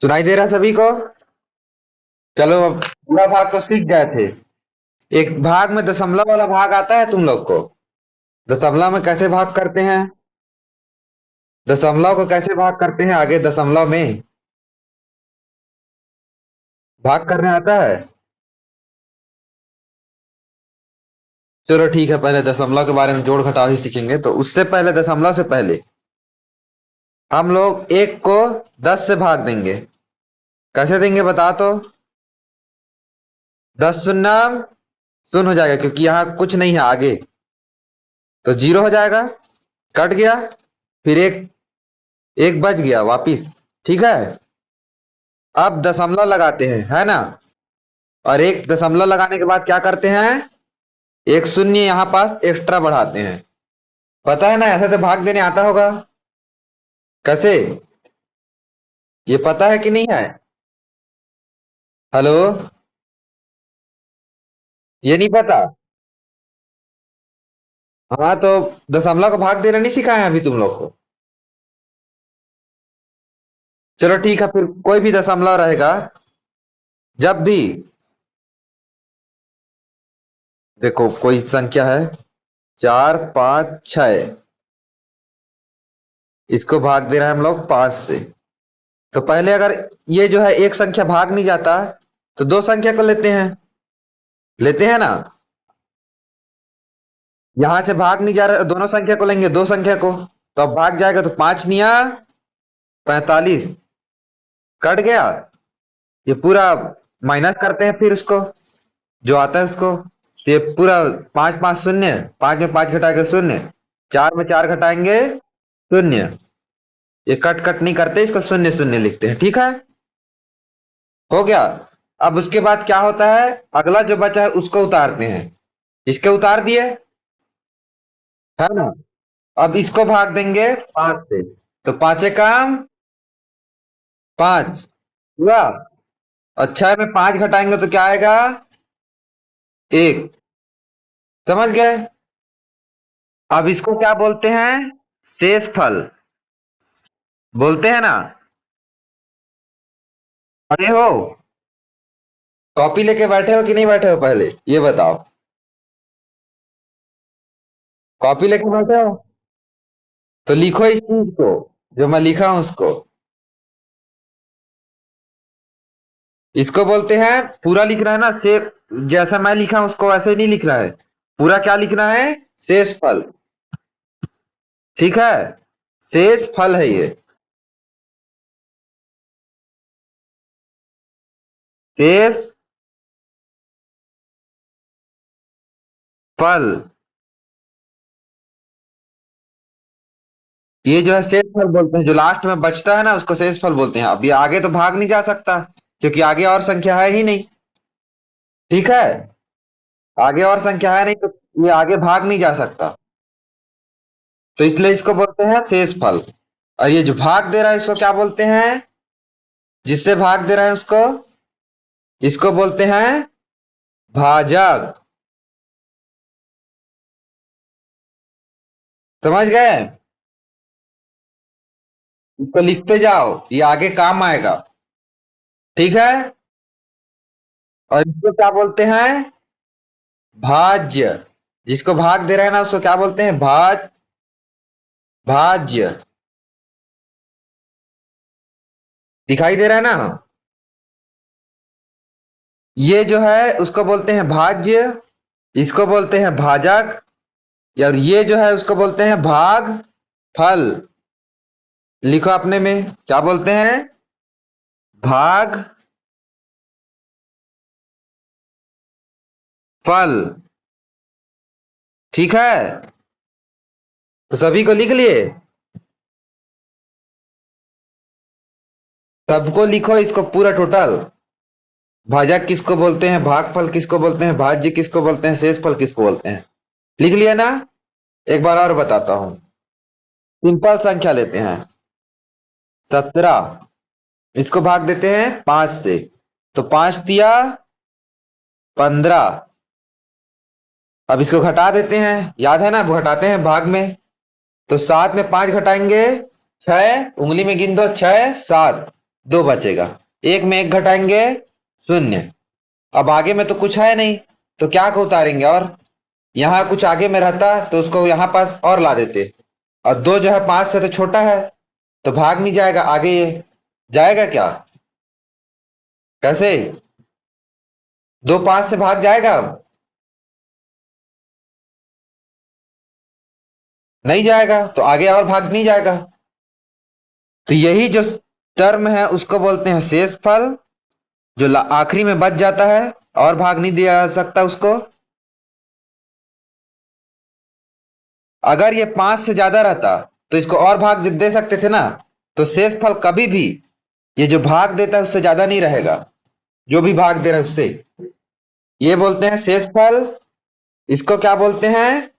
सुनाई दे रहा सभी को? चलो अब पूरा भाग तो सीख गए थे। एक भाग में दशमलव वाला भाग आता है तुम लोग को? दशमलव में कैसे भाग करते हैं? दशमलव को कैसे भाग करते हैं आगे दशमलव में? भाग करने आता है? चलो ठीक है, पहले दशमलव के बारे में जोड़ घटाव ही सीखेंगे, तो उससे पहले दशमलव से पहले हम लोग एक को 10 से भाग देंगे। कैसे देंगे बता तो? 10 शून्य शून्य हो जाएगा क्योंकि यहाँ कुछ नहीं है आगे, तो जीरो हो जाएगा। कट गया, फिर एक एक बच गया वापिस। ठीक है, अब दशमलव लगाते हैं, है ना? और एक दशमलव लगाने के बाद क्या करते हैं? एक शून्य यहां पास एक्स्ट्रा बढ़ाते हैं। पता है ना, ऐसे तो भाग देने आता होगा। कैसे? ये पता है कि नहीं है? हेलो, ये नहीं पता? हाँ तो दशमलव को भाग देना नहीं सिखाया अभी तुम लोग को? चलो ठीक है, फिर कोई भी दशमलव रहेगा जब भी, देखो कोई संख्या है 4 5 6, इसको भाग दे रहे हैं हम लोग 5 से। तो पहले अगर ये जो है एक संख्या भाग नहीं जाता तो दो संख्या को लेते हैं, लेते हैं ना? यहां से भाग नहीं जा रहा, दोनों संख्या को लेंगे, दो संख्या को। तो अब भाग जाएगा, तो 5 निया 45, कट गया। ये पूरा माइनस करते हैं फिर उसको, जो आता है उसको। तो ये पूरा 5 5 शून्य, 5 में 5 घटाएंगे शून्य, 4 में 4 घटाएंगे शून्य। ये कट कट नहीं करते, इसको शून्य शून्य लिखते हैं। ठीक है, हो गया। अब उसके बाद क्या होता है, अगला जो बचा है उसको उतारते हैं। इसके उतार दिए, है ना? अब इसको भाग देंगे 5 से, तो पांचे काम 5 हुआ। और 6 में 5 घटाएंगे तो क्या आएगा? 1। समझ गए? अब इसको क्या बोलते हैं? शेष फल बोलते हैं ना। अरे हो, कॉपी लेके बैठे हो कि नहीं बैठे हो, पहले ये बताओ। कॉपी लेके बैठे हो तो लिखो इस चीज को, जो मैं लिखा हूं उसको। इसको बोलते हैं, पूरा लिख रहा है ना, से जैसा मैं लिखा हूं उसको वैसे नहीं लिख रहा है। पूरा क्या लिखना है? शेष फल। ठीक है, शेष फल है ये। शेष फल, ये जो है शेष फल बोलते हैं। जो लास्ट में बचता है ना उसको शेष फल बोलते हैं। अब ये आगे तो भाग नहीं जा सकता क्योंकि आगे और संख्या है ही नहीं। ठीक है, आगे और संख्या है नहीं तो ये आगे भाग नहीं जा सकता, तो इसलिए इसको बोलते हैं शेष फल। और ये जो भाग दे रहा है इसको क्या बोलते हैं? जिससे भाग दे रहा है उसको, इसको बोलते हैं भाजक। समझ गए? इसको लिखते जाओ, ये आगे काम आएगा। ठीक है, और इसको क्या बोलते हैं? भाज्य। जिसको भाग दे रहा है ना उसको क्या बोलते हैं? भाज्य। दिखाई दे रहा है ना? ये जो है उसको बोलते हैं भाज्य, इसको बोलते हैं भाजक, और ये जो है उसको बोलते हैं भाग फल। लिखो अपने में, क्या बोलते हैं? भाग फल। ठीक है, तो सभी को लिख लिए? सबको लिखो इसको पूरा टोटल। भाजक किसको बोलते हैं, भागफल किसको बोलते हैं, भाज्य किसको बोलते हैं, शेषफल किसको बोलते हैं? लिख लिया ना? एक बार और बताता हूं। सिंपल संख्या लेते हैं 17, इसको भाग देते हैं 5 से, तो 5 तिया 15। अब इसको घटा देते हैं, याद है ना, घटाते हैं भाग में। तो 7 में 5 घटाएंगे 6, उंगली में गिन दो, 6 7। दो बचेगा। एक में एक घटाएंगे, शून्य। अब आगे में तो कुछ है नहीं, तो क्या को उतारेंगे? और यहाँ कुछ आगे में रहता तो उसको यहाँ पास और ला देते। और दो जो है 5 से तो छोटा है, तो भाग नहीं जाएगा आगे, ये जाएगा क्या? कैसे? दो 5 से भाग जाएगा? अब नहीं जाएगा, तो आगे और भाग नहीं जाएगा। तो यही जो टर्म है उसको बोलते हैं शेष फल, जो आखिरी में बच जाता है और भाग नहीं दिया जा सकता उसको। अगर ये 5 से ज्यादा रहता तो इसको और भाग दे सकते थे ना। तो शेष फल कभी भी ये जो भाग देता है उससे ज्यादा नहीं रहेगा, जो भी भाग दे रहा है उससे। ये बोलते हैं शेष फल। इसको क्या बोलते हैं?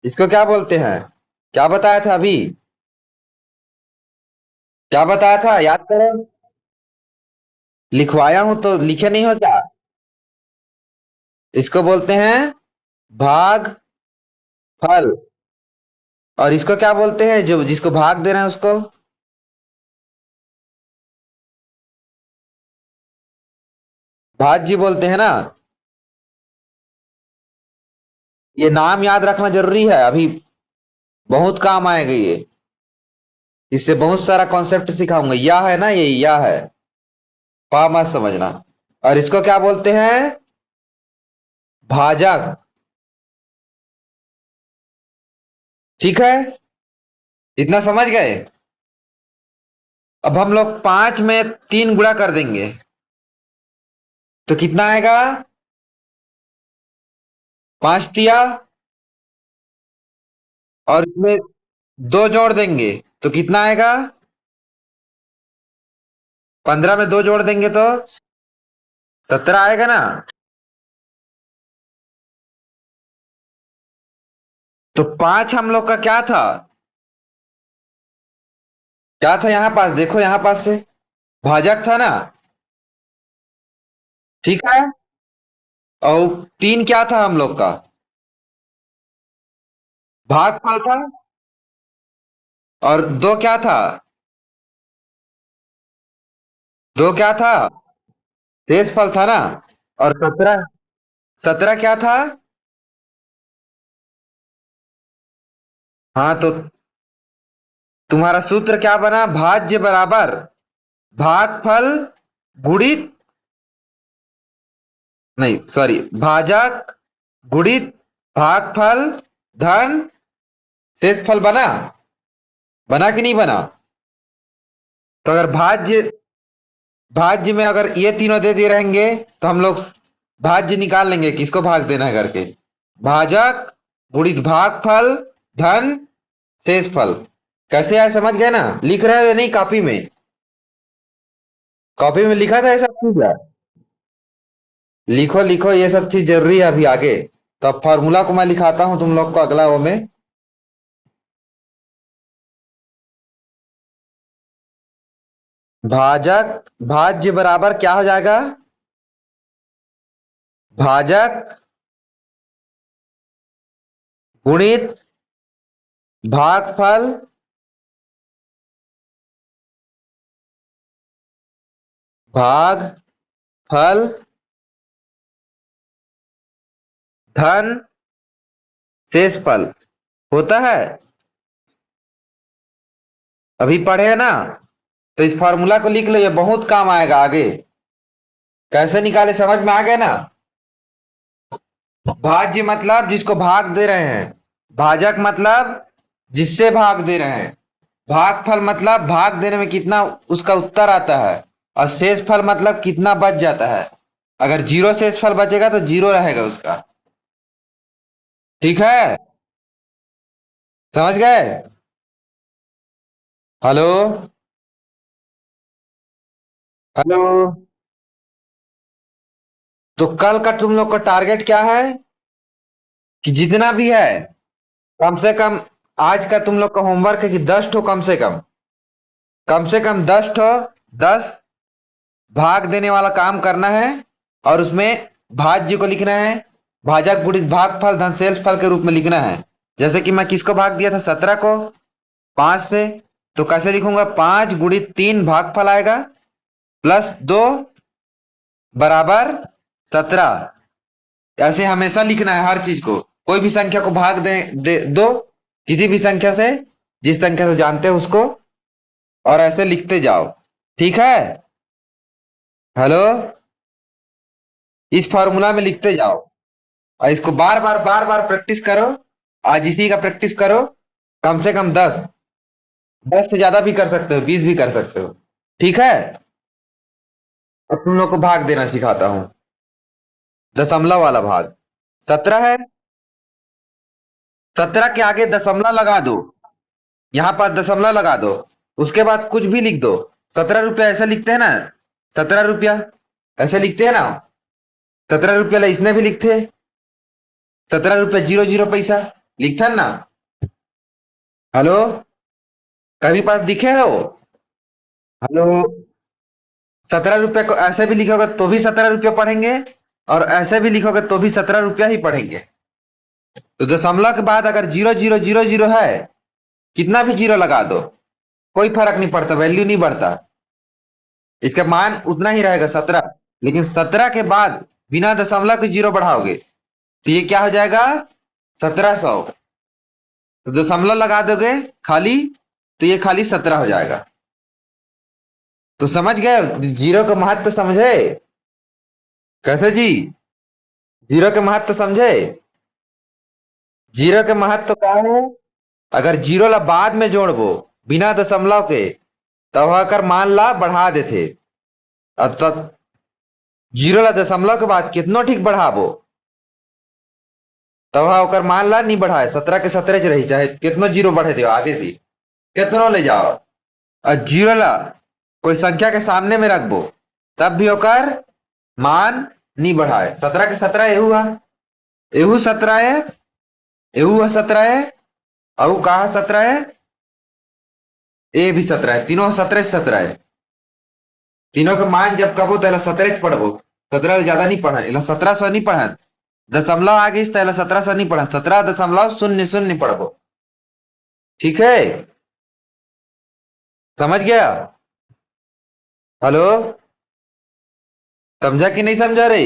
इसको क्या बोलते हैं? क्या बताया था अभी? क्या बताया था, याद करो। लिखवाया हूं तो लिखे नहीं हो क्या? इसको बोलते हैं भाग फल। और इसको क्या बोलते हैं, जो जिसको भाग दे रहे हैं उसको? भाज्य बोलते हैं ना। ये नाम याद रखना जरूरी है, अभी बहुत काम आएगा ये। इससे बहुत सारा कॉन्सेप्ट सिखाऊंगा। या है ना, ये या है, पा मत समझना। और इसको क्या बोलते हैं? भाजक। ठीक है, इतना समझ गए। अब हम लोग 5 में 3 गुणा कर देंगे तो कितना आएगा? 5 तिया, और इसमें 2 जोड़ देंगे तो कितना आएगा? 15 में 2 जोड़ देंगे तो 17 आएगा ना। तो 5 हम लोग का क्या था? क्या था यहां पास? देखो यहां पास से भाजक था ना। ठीक है। और 3 क्या था हम लोग का? भागफल था। और 2 क्या था? 2 क्या था? शेष फल था ना। और 17, 17 क्या था? हाँ, तो तुम्हारा सूत्र क्या बना? भाज्य बराबर भागफल गुणित, नहीं सॉरी, भाजक गुणित भागफल धन शेषफल। बना? बना कि नहीं बना? तो अगर भाज्य में अगर ये तीनों दे दिए रहेंगे तो हम लोग भाज्य निकाल लेंगे किसको भाग देना है करके। भाजक गुणित भागफल धन शेषफल। कैसे आए समझ गए ना? लिख रहे हो या नहीं कॉपी में? कॉपी में लिखा था ये सब चीज है? लिखो लिखो, ये सब चीज जरूरी है अभी आगे। तो अब फॉर्मूला को मैं लिखाता हूं तुम लोग को अगला वो में। भाजक भाज्य बराबर क्या हो जाएगा? भाजक गुणित भागफल भाग फल धन शेषफल होता है। अभी पढ़े ना? तो इस फॉर्मूला को लिख लो, ये बहुत काम आएगा आगे। कैसे निकाले समझ में आ गया ना? भाज्य मतलब जिसको भाग दे रहे हैं, भाजक मतलब जिससे भाग दे रहे हैं, भागफल मतलब भाग देने में कितना उसका उत्तर आता है, और शेषफल मतलब कितना बच जाता है। अगर जीरो शेषफल बचेगा तो जीरो रहेगा उसका। ठीक है, समझ गए? हेलो? हेलो? तो कल का तुम लोग का टारगेट क्या है? कि जितना भी है कम से कम, आज का तुम लोग का होमवर्क है कि 10 ठो, कम से कम 10 ठो, 10 भाग देने वाला काम करना है। और उसमें भाज्य को लिखना है, भाजक गुणित भागफल धन शेषफल के रूप में लिखना है। जैसे कि मैं किसको भाग दिया था? 17 को। 5 से। तो कैसे लिखूंगा, 5 × 3 भागफल आएगा, +2 बराबर 17। ऐसे हमेशा लिखना है हर चीज को। कोई भी संख्या को भाग दो किसी भी संख्या से, जिस संख्या से जानते हो उसको, और ऐसे लिखते जाओ। ठीक है। हेलो। इस फॉर्मूला में लिखते जाओ और इसको बार बार प्रैक्टिस करो। आज इसी का प्रैक्टिस करो। कम से कम 10 से ज्यादा भी कर सकते हो, 20 भी कर सकते हो। ठीक है। अब तुम लोग को भाग देना सिखाता हूं। दशमलव वाला भाग 17 है। 17 के आगे दशमलव लगा दो। यहां पर दशमलव लगा दो। उसके बाद कुछ भी लिख दो। 17 रुपया ऐसे लिखते हैं ना। 17 रुपया ऐसे लिखते हैं ना। 17 रुपया इसने भी लिखते। 17 रुपया 00 पैसा लिखता है ना। हेलो। कभी पास दिखे हो। हेलो। 17 रुपया को ऐसे भी लिखोगे तो भी 17 रुपया पढ़ेंगे, और ऐसे भी लिखोगे तो भी 17 रुपया ही पढ़ेंगे। तो दशमलव के बाद अगर 0000 है, कितना भी जीरो लगा दो, कोई फर्क नहीं पड़ता, वैल्यू नहीं बढ़ता। इसका मान उतना ही रहेगा 17। लेकिन 17 के बाद बिना दशमलव के जीरो बढ़ाओगे तो ये क्या हो जाएगा, 1700। तो दशमलव लगा दोगे खाली, तो ये खाली 17 हो जाएगा। तो समझ गए जीरो का महत्व समझे। कैसे जी। जीरो के महत्व समझे। जीरो के महत्व क्या है। अगर जीरो ला बाद में जोड़बो बिना दशमलव के, तब अगर मान ला बढ़ा देते, अब तब जीरो ला दशमलव के बाद कितनो ठीक बढ़ाबो, तब ओकर मान ला नहीं बढ़ाए, 17 के 17 रही, चाहे कितनो जीरो बढ़े दो आगे थी, कितनो ले जाओ। और जीरो ला कोई संख्या के सामने में रखबो, तब भी ओकर मान नहीं बढ़ाए। 17 के 17 एहू है, एहू 17 है, एहू 17 है, अहू कहा 17 है, ए भी 17 है, तीनों 17 से 17 है। तीनों के मान जब कबो तो 17 पढ़बो। 17 ज्यादा नहीं पढ़ा, 1700 नहीं पढ़ा। दशमलव आ गई तो 1700 नहीं पढ़ा, 17.0000 पढ़बो। ठीक है। समझ गया। हेलो। समझा कि नहीं समझा रे।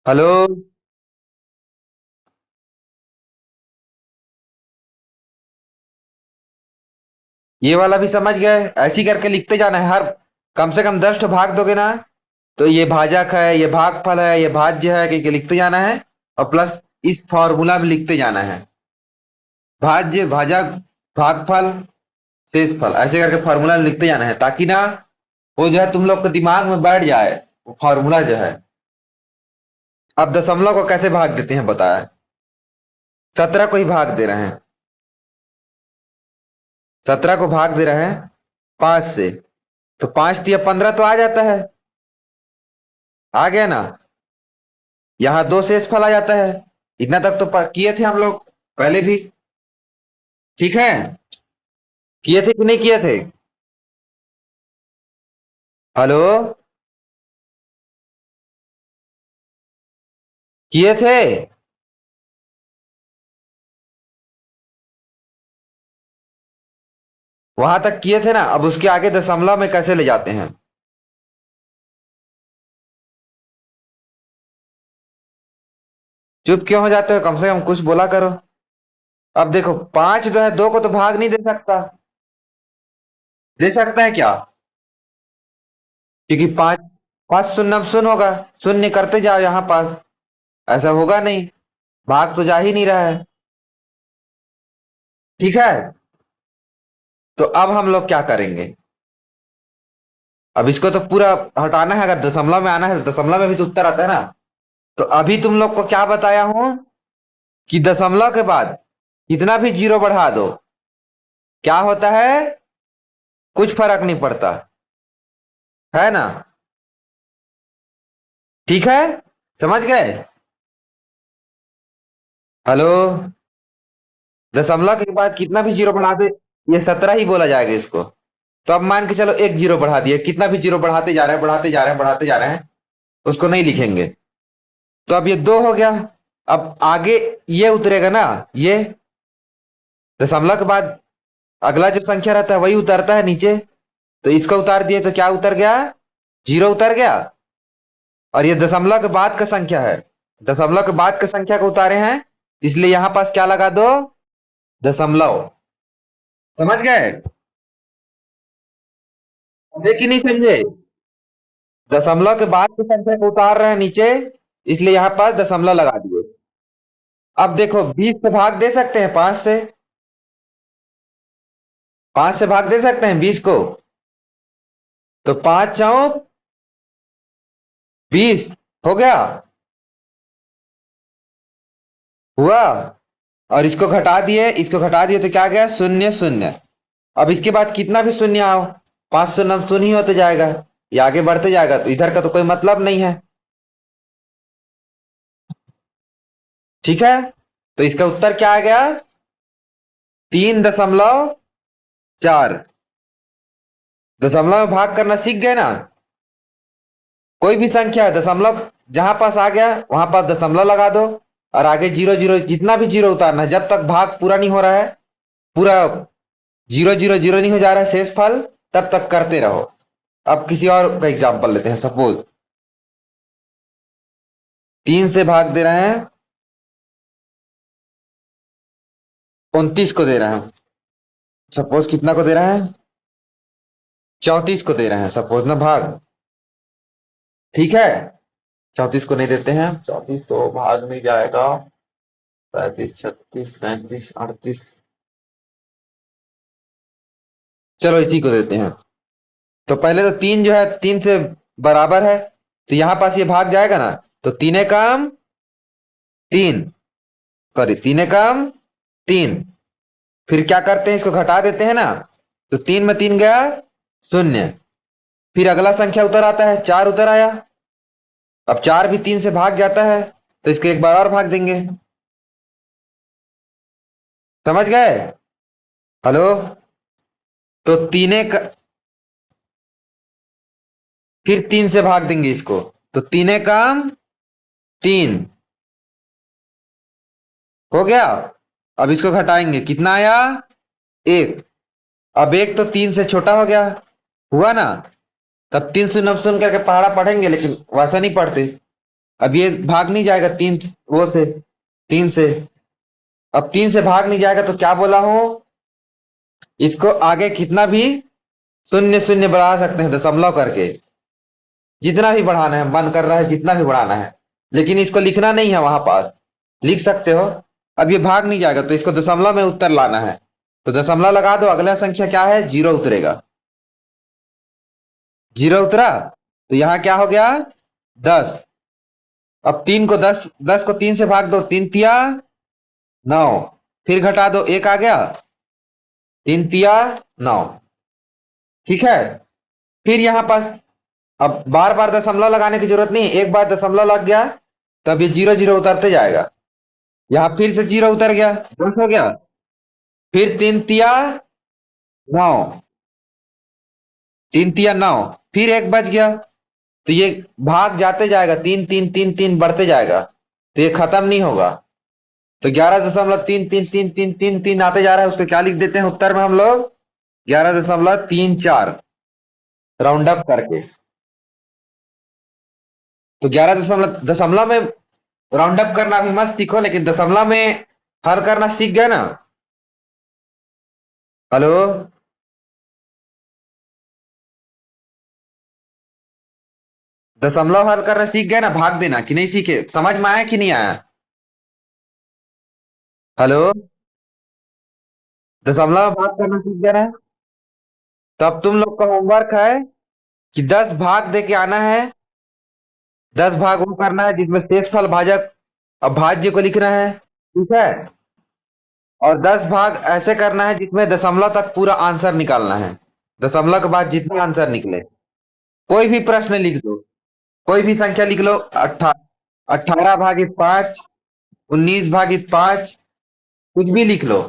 हेलो। ये वाला भी समझ गए। ऐसी करके लिखते जाना है। हर कम से कम 10 भाग दोगे ना, तो ये भाजक है, ये भागफल है, ये भाज्य है, क्योंकि लिखते जाना है। और प्लस इस फॉर्मूला में लिखते जाना है। भाज्य, भाजक, भागफल, शेषफल, ऐसे करके फॉर्मूला में लिखते जाना है, ताकि ना वो जो है तुम लोग के दिमाग में बैठ जाए वो फॉर्मूला जो है। अब दशमलव को कैसे भाग देते हैं बताया। 17 को ही भाग दे रहे हैं। 17 को भाग दे रहे हैं 5 से। तो 5×3 = 15 तो आ जाता है। आ गया ना। यहाँ 2 शेषफल आ जाता है। इतना तक तो किए थे हम लोग पहले भी। ठीक है। किए थे कि नहीं किए थे। हेलो। किए थे। वहां तक किए थे ना। अब उसके आगे दशमलव में कैसे ले जाते हैं। चुप क्यों हो जाते हो, कम से कम कुछ बोला करो। अब देखो 5 जो है 2 को तो भाग नहीं दे सकता। दे सकता है क्या। क्योंकि 5, 5 शून्य शून्य होगा। शून्य करते जाओ यहाँ पास। ऐसा होगा नहीं। भाग तो जा ही नहीं रहा है। ठीक है। तो अब हम लोग क्या करेंगे। अब इसको तो पूरा हटाना है। अगर दशमलव में आना है तो दशमलव में भी तो उत्तर आता है ना। तो अभी तुम लोग को क्या बताया हूं कि दशमलव के बाद कितना भी जीरो बढ़ा दो, क्या होता है, कुछ फर्क नहीं पड़ता, है ना। ठीक है। समझ गए। हेलो। दशमलव के बाद कितना भी जीरो बढ़ा दे, ये 17 ही बोला जाएगा इसको। तो अब मान के चलो एक जीरो बढ़ा दिए, कितना भी जीरो बढ़ाते जा रहे हैं, बढ़ाते जा रहे हैं, बढ़ाते जा रहे हैं, उसको नहीं लिखेंगे। तो अब ये 2 हो गया। अब आगे ये उतरेगा ना, ये दशमलव के बाद अगला जो संख्या रहता है वही उतरता है नीचे। तो इसको उतार दिए तो क्या उतर गया? जीरो उतर गया। और ये दशमलव के बाद का संख्या है, दशमलव के बाद के संख्या को उतारे हैं, इसलिए यहां पास क्या लगा दो? दशमलव। समझ गए? समझे कि नहीं समझे? दशमलव के बाद की संख्या को उतार रहे हैं नीचे, इसलिए यहां पास दशमलव लगा दिए। अब देखो 20 से भाग दे सकते हैं 5 से, 5 से भाग दे सकते हैं 20 को। तो 5 चौक 20 हो गया, हुआ। और इसको घटा दिए, इसको घटा दिए तो क्या गया? शून्य शून्य। अब इसके बाद कितना भी शून्य आओ, 5 शून्य शून्य ही होते जाएगा, ये आगे बढ़ते जाएगा, तो इधर का तो कोई मतलब नहीं है। ठीक है, तो इसका उत्तर क्या आ गया? 3.4। दशमलव में भाग करना सीख गए ना? कोई भी संख्या है, दशमलव जहां पास आ गया वहां पास दशमलव लगा दो, और आगे जीरो जीरो, जितना भी जीरो उतारना है, जब तक भाग पूरा नहीं हो रहा है, पूरा जीरो जीरो जीरो नहीं हो जा रहा है शेष फल, तब तक करते रहो। अब किसी और का एग्जांपल लेते हैं। सपोज 3 से भाग दे रहे हैं 29 को दे रहे हैं। सपोज कितना को दे रहे हैं? 34 को दे रहे हैं सपोज ना भाग। ठीक है, 34 को नहीं देते हैं, 34 तो भाग नहीं जाएगा। 35 36 37 38। चलो इसी को देते हैं। तो पहले तो 3 जो है 3 से बराबर है, तो यहां पास ये भाग जाएगा ना, तो 3 सॉरी 3 फिर क्या करते हैं, इसको घटा देते हैं ना, तो 3 में 3 गया शून्य। फिर अगला संख्या उतर आता है, 4 उतर आया। अब 4 भी 3 से भाग जाता है, तो इसको एक बार और भाग देंगे। समझ गए? हेलो? तो फिर 3 से भाग देंगे इसको, तो 3 हो गया। अब इसको घटाएंगे, कितना आया? 1। अब 1 तो 3 से छोटा हो गया, हुआ ना? तब 3 शून्य शून्य करके पहाड़ा पढ़ेंगे, लेकिन वैसा नहीं पढ़ते। अब ये भाग नहीं जाएगा 3 वो से, 3 से। अब 3 से भाग नहीं जाएगा, तो क्या बोला हूं, इसको आगे कितना भी शून्य शून्य बढ़ा सकते हैं दशमलव करके, जितना भी बढ़ाना है, मन कर रहा है जितना भी बढ़ाना है, लेकिन इसको लिखना नहीं है वहां पास। लिख सकते हो। अब ये भाग नहीं जाएगा, तो इसको दशमलव में उत्तर लाना है, तो दशमलव लगा दो। अगला संख्या क्या है? जीरो उतरेगा। जीरो उतरा, तो यहां क्या हो गया? 10। अब 10 को 3 से भाग दो, 3 तिया 9। फिर घटा दो, 1 आ गया, 3 तिया 9। ठीक है, फिर यहां पास अब बार बार दशमलव लगाने की जरूरत नहीं, एक बार दशमलव लग गया तब ये जीरो जीरो उतरते जाएगा। यहां फिर से जीरो उतर गया, 10 हो गया। फिर 3 तिया 9, 3 तिया 9, फिर 1 बच गया, तो ये भाग जाते जाएगा, 3 3 3 3 बढ़ते जाएगा, तो ये खत्म नहीं होगा। तो 11.3 3 3 3 3 3 आते जा रहा है, उसको क्या लिख देते हैं उत्तर में हम लोग? 11.34, राउंड अप करके। तो 11 दशमलव में राउंड अप करना भी मत सीखो, लेकिन दशमलव में हल करना सीख गए ना? हेलो? दशमलव हल करना सीख गए ना, भाग देना कि नहीं सीखे? समझ में आया कि नहीं आया? हेलो? दशमलव भाग करना सीख गए ना? तब तुम लोग का होमवर्क है कि 10 भाग दे के आना है। 10 भाग वो करना है जिसमें शेषफल भाजक अभाज्य को लिखना है। ठीक है, और 10 भाग ऐसे करना है जिसमें दशमलव तक पूरा आंसर निकालना है, दशमलव के बाद जितना आंसर निकले। कोई भी प्रश्न लिख दो, कोई भी संख्या लिख लो, 18/5, 19/5, कुछ भी लिख लो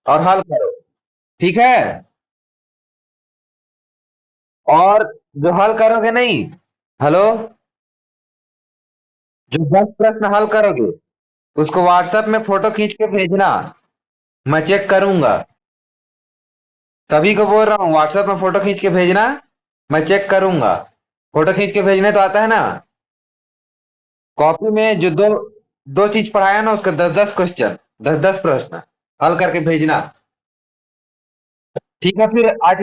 और हल करो। ठीक है, और जो हल करोगे नहीं, हेलो, जो 10 प्रश्न हल करोगे उसको व्हाट्सएप में फोटो खींच के भेजना, मैं चेक करूंगा। सभी को बोल रहा हूँ व्हाट्सएप में फोटो खींच के भेजना। मैं चेक करूंगा। फोटो खींच के भेजने तो आता है ना। कॉपी में जो दो दो चीज पढ़ाया ना उसका 10-10 क्वेश्चन, 10-10 प्रश्न हल करके भेजना। ठीक है फिर आज